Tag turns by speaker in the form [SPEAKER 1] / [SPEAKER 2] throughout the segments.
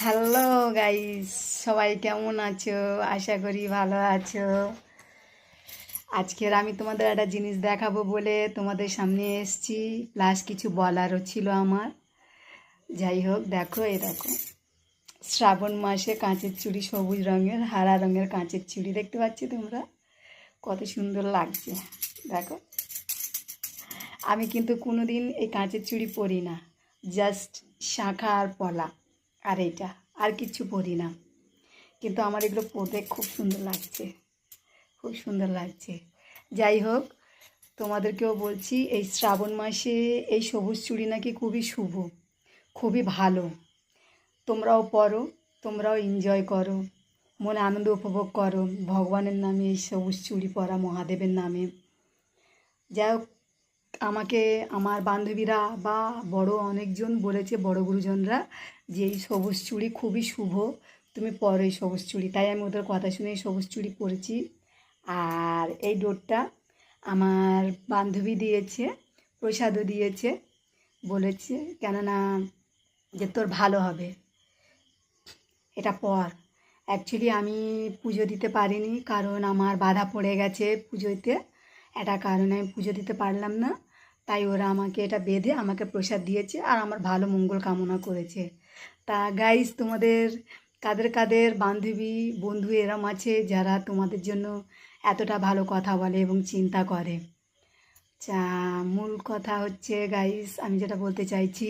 [SPEAKER 1] Hello guys, সবাই কেমন আছো? আশা করি ভালো আছো। আজকের আমি তোমাদের একটা জিনিস দেখাবো বলে তোমাদের সামনে এসেছি, প্লাস কিছু বলারও ছিল আমার। যাই হোক, দেখো এই দেখো, শ্রাবণ মাসে কাঁচের চুড়ি, সবুজ রঙের হারা রঙের কাঁচের চুড়ি দেখতে পাচ্ছ তোমরা, কত সুন্দর লাগছে। দেখো, আমি কিন্তু কোনো দিন এই কাঁচের চুড়ি পরি না, জাস্ট শাঁখা আর পলা আর এইটা, আর কিচ্ছু পরি না। কিন্তু আমার এগুলো পরতে খুব সুন্দর লাগছে, খুব সুন্দর লাগছে। যাই হোক, তোমাদেরকেও বলছি, এই শ্রাবণ মাসে এই সবুজ চুড়ি নাকি খুবই শুভ, খুবই ভালো। তোমরাও পরো, তোমরাও এনজয় করো, মনে আনন্দ উপভোগ করো ভগবানের নামে এই সবুজ চুড়ি পরা, মহাদেবের নামে। যাই হোক, আমাকে আমার বান্ধবীরা বা বড় অনেকজন বলেছে, বড় গুরুজনরা, যে এই সবুজ চুড়ি খুবই শুভ, তুমি পরো এই সবুজ চুড়ি। তাই আমি ওদের কথা শুনে এই সবুজ চুড়ি পরেছি। আর এই ডোরটা আমার বান্ধবী দিয়েছে, প্রসাদও দিয়েছে, বলেছে কেননা যে তোর ভালো হবে, এটা পর। অ্যাকচুয়ালি আমি পুজো দিতে পারিনি, কারণ আমার বাধা পড়ে গেছে পুজোতে, এটা কারণে আমি পুজো দিতে পারলাম না। তাই ওরা আমাকে এটা বেঁধে আমাকে প্রসাদ দিয়েছে আর আমার ভালো মঙ্গল কামনা করেছে। তা গাইস, তোমাদের কাদের কাদের বান্ধবী বন্ধু এরম আছে যারা তোমাদের জন্য এতটা ভালো কথা বলে এবং চিন্তা করে? মূল কথা হচ্ছে গাইস, আমি যেটা বলতে চাইছি,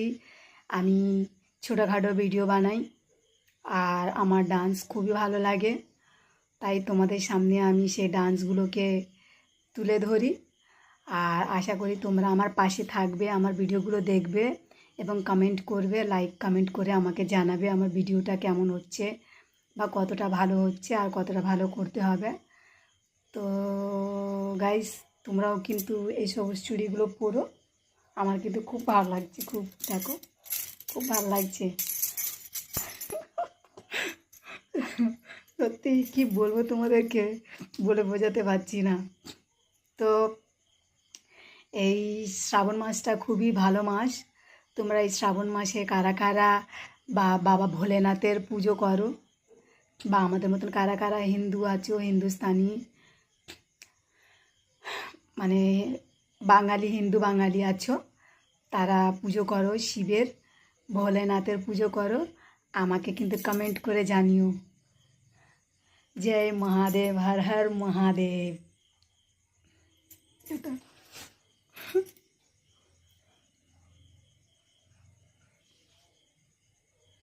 [SPEAKER 1] আমি ছোটোখাটো ভিডিও বানাই আর আমার ডান্স খুবই ভালো লাগে। তাই তোমাদের সামনে আমি সেই ডান্সগুলোকে তুলে ধরি। আর আশা করি তোমরা আমার পাশে থাকবে, আমার ভিডিওগুলো দেখবে এবং কমেন্ট করবে, লাইক কমেন্ট করে আমাকে জানাবে আমার ভিডিওটা কেমন হচ্ছে বা কতটা ভালো হচ্ছে আর কতটা ভালো করতে হবে। তো গাইস, তোমরাও কিন্তু এই সবুজ চুড়িগুলো পরো, আমার কিন্তু খুব ভালো লাগছে, খুব, দেখো খুব ভালো লাগছে। সত্যি কি বলবো তোমাদেরকে, বলে বোঝাতে পারছি না। তো এই শ্রাবণ মাসটা খুবই ভালো মাস। তোমরা এই শ্রাবণ মাসে কারা কারা বা বাবা ভোলেনাথের পুজো করো, বা আমাদের মতন কারা কারা হিন্দু আছো, হিন্দুস্তানি মানে বাঙালি, হিন্দু বাঙালি আছো, তারা পুজো করো শিবের, ভোলেনাথের পুজো করো, আমাকে কিন্তু কমেন্ট করে জানিও। জয় মহাদেব, হর হর মহাদেব।